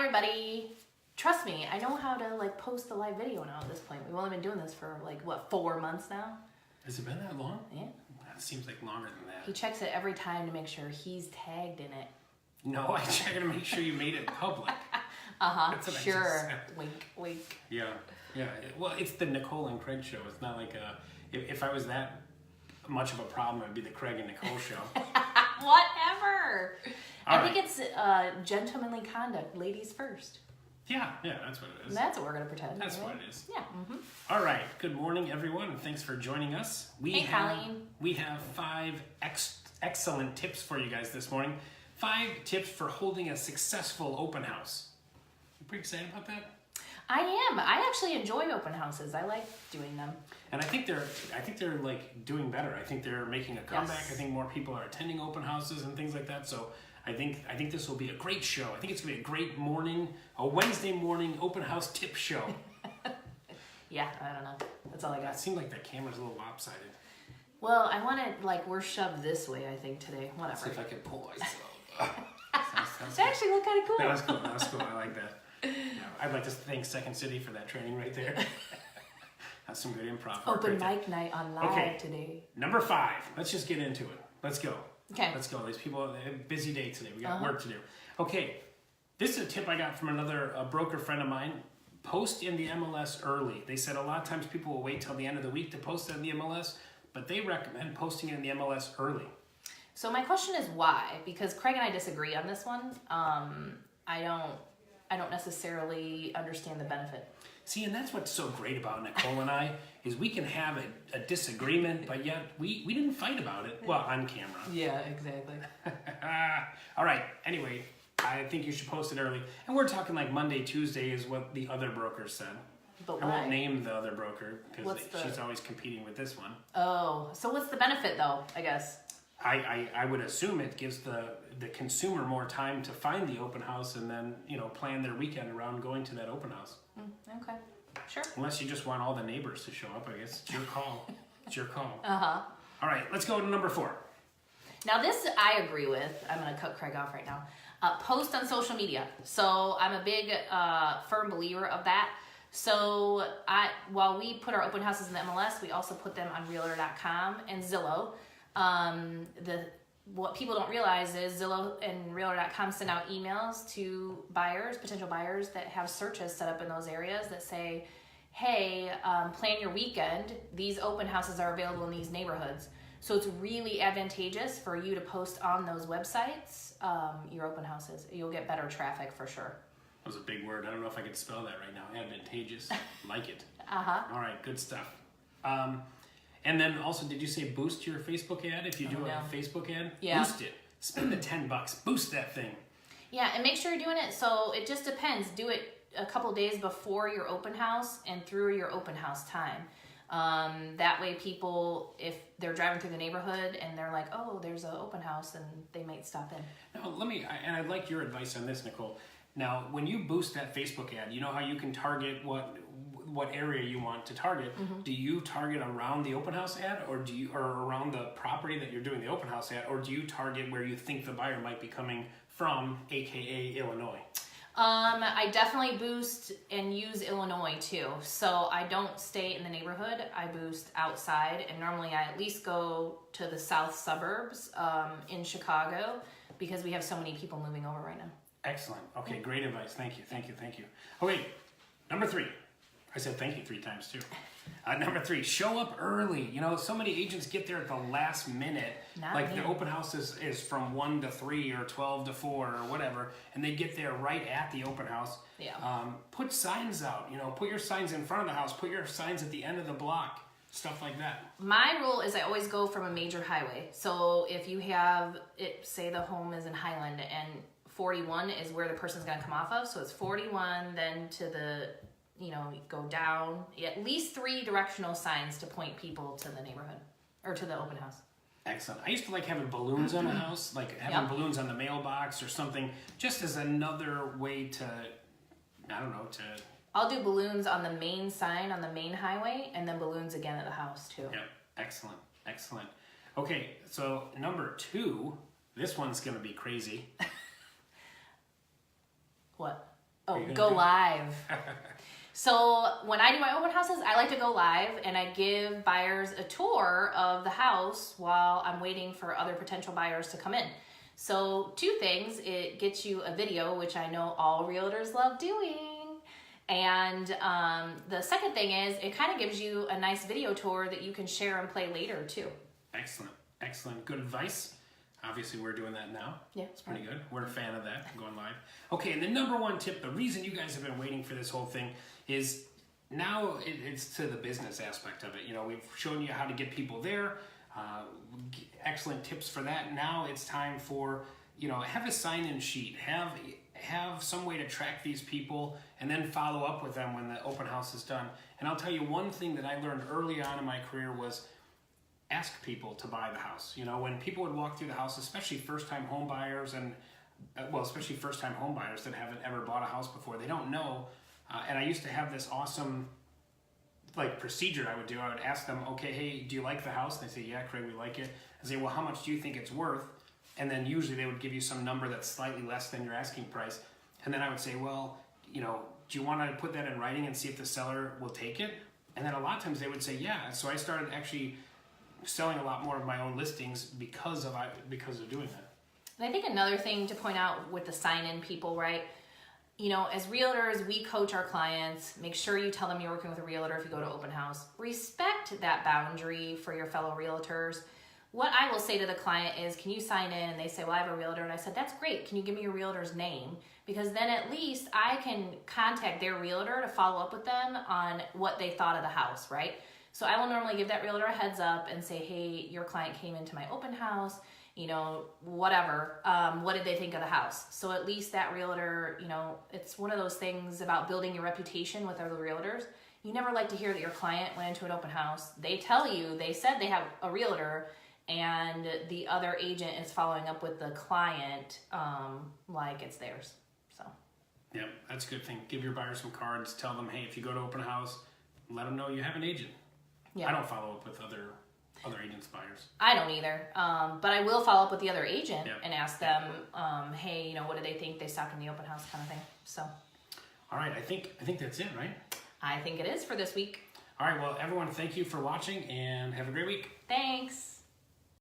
everybody. Trust me, I know how to like post the live video now at this point. We've only been doing this for like, what, 4 months now? Has it been that long? Yeah. That seems like longer than that. He checks it every time to make sure he's tagged in it. No, I check to make sure you made it public. Uh-huh, sure. Wink, wink. Yeah. Well, it's the Nicole and Craig show. It's not like if I was that much of a problem, it'd be the Craig and Nicole show. Whatever. I Right. think it's gentlemanly conduct, ladies first. Yeah, that's what it is. That's what we're going to pretend. That's right? what it is. Yeah. Mm-hmm. All right. Good morning, everyone, and thanks for joining us. Hey, Colleen. We have 5 excellent tips for you guys this morning. 5 tips for holding a successful open house. You pretty excited about that? I am. I actually enjoy open houses. I like doing them. And I think they're like doing better. I think they're making a comeback. Yes. I think more people are attending open houses and things like that. So I think this will be a great show. I think it's gonna be a great morning, a Wednesday morning open house tip show. Yeah, I don't know. That's all I It got. seemed like that camera's a little lopsided. Well, I wanted, like, we're shoved this way, I think, today. Let's see Whatever. if I can pull myself. It actually looked kind of cool. That was cool. I like that. Yeah, I'd like to thank Second City for that training right there. That's some good improv. work Open right there. mic night on live Okay. today. Number 5. Let's just get into it. Let's go. Okay. Let's go. These people have a busy day today. We got work to do. Okay. This is a tip I got from another broker friend of mine. Post in the MLS early. They said a lot of times people will wait till the end of the week to post it in the MLS, but they recommend posting it in the MLS early. So my question is why? Because Craig and I disagree on this one. I don't necessarily understand the benefit. See, and that's what's so great about Nicole and I, is we can have a disagreement, but yet we didn't fight about it. Well, on camera. Yeah, exactly. All right. Anyway, I think you should post it early. And we're talking like Monday, Tuesday is what the other broker said. But I why? won't name the other broker because What's the- she's always competing with this one. Oh, so what's the benefit though, I guess? I would assume it gives the consumer more time to find the open house and then, plan their weekend around going to that open house. Okay, sure. Unless you just want all the neighbors to show up, I guess. It's your call. It's your call. Uh-huh. All right, let's go to number 4. Now this I agree with. I'm going to cut Craig off right now. Post on social media. So I'm a big firm believer of that. So while we put our open houses in the MLS, we also put them on Realtor.com and Zillow. What people don't realize is Zillow and Realtor.com send out emails to potential buyers that have searches set up in those areas that say, hey, plan your weekend. These open houses are available in these neighborhoods. So it's really advantageous for you to post on those websites your open houses. You'll get better traffic for sure. That was a big word. I don't know if I could spell that right now. Advantageous. Like it. Uh-huh. All right, good stuff. And then also, did you say boost your Facebook ad? If you do a Facebook ad, Yeah. boost it. Spend the $10. Boost that thing. Yeah, and make sure you're doing it. So it just depends. Do it a couple days before your open house and through your open house time. That way people, if they're driving through the neighborhood and they're like, oh, there's an open house, and they might stop in. Now, and I'd like your advice on this, Nicole. Now, when you boost that Facebook ad, you know how you can target what area you want to target. Mm-hmm. Do you target around the open house ad or around the property that you're doing the open house at, or do you target where you think the buyer might be coming from, aka Illinois? I definitely boost and use Illinois too. So I don't stay in the neighborhood. I boost outside, and normally I at least go to the south suburbs in Chicago because we have so many people moving over right now. Excellent. Okay, great advice. Thank you. Okay, number 3. I said thank you 3 times too. Number 3, show up early. So many agents get there at the last minute. Not like me. the open house is from 1 to 3 or 12 to 4 or whatever, and they get there right at the open house. Yeah. Put signs out. Put your signs in front of the house. Put your signs at the end of the block. Stuff like that. My rule is I always go from a major highway. So if you have it, say the home is in Highland and 41 is where the person's going to come off of. So it's 41, then to the, go down. At least 3 directional signs to point people to the neighborhood or to the open house. Excellent. I used to like having balloons on the house, like having balloons on the mailbox or something, just as another way to, I'll do balloons on the main sign on the main highway and then balloons again at the house too. Yep. Excellent. Okay, so number 2, this one's going to be crazy. What? Oh, you gonna go do? live. So when I do my open houses, I like to go live and I give buyers a tour of the house while I'm waiting for other potential buyers to come in. So 2 things, it gets you a video, which I know all realtors love doing. And the second thing is it kind of gives you a nice video tour that you can share and play later too. Excellent. Excellent. Good advice. Obviously, we're doing that now. Yeah. It's pretty good. We're a fan of that, going live. Okay, and the number 1 tip, the reason you guys have been waiting for this whole thing is now it's to the business aspect of it. You know, we've shown you how to get people there. Excellent tips for that. Now it's time for, you know, have a sign-in sheet. Have some way to track these people and then follow up with them when the open house is done. And I'll tell you one thing that I learned early on in my career was ask people to buy the house. You know, when people would walk through the house, especially first-time home buyers and, especially first-time home buyers that haven't ever bought a house before, they don't know. And I used to have this awesome, procedure I would do. I would ask them, okay, hey, do you like the house? And they say, yeah, Craig, we like it. I say, well, how much do you think it's worth? And then usually they would give you some number that's slightly less than your asking price. And then I would say, well, you know, do you want to put that in writing and see if the seller will take it? And then a lot of times they would say, yeah. So I started actually selling a lot more of my own listings because of doing that. And I think another thing to point out with the sign-in people, right? You know, as realtors, we coach our clients. Make sure you tell them you're working with a realtor if you go to open house. Respect that boundary for your fellow realtors. What I will say to the client is, can you sign in? And they say, well, I have a realtor. And I said, that's great. Can you give me your realtor's name? Because then at least I can contact their realtor to follow up with them on what they thought of the house, right? So I will normally give that realtor a heads up and say, hey, your client came into my open house, you know, whatever. What did they think of the house? So at least that realtor, you know, it's one of those things about building your reputation with other realtors. You never like to hear that your client went into an open house. They tell you, they said they have a realtor, and the other agent is following up with the client like it's theirs. So. Yeah, that's a good thing. Give your buyer some cards. Tell them, hey, if you go to open house, let them know you have an agent. Yeah. I don't follow up with other agents' buyers. I don't either. But I will follow up with the other agent and ask them, hey, you know, what do they think? They stopped in the open house kind of thing. So. All right, I think that's it, right? I think it is for this week. All right, well, everyone, thank you for watching and have a great week. Thanks.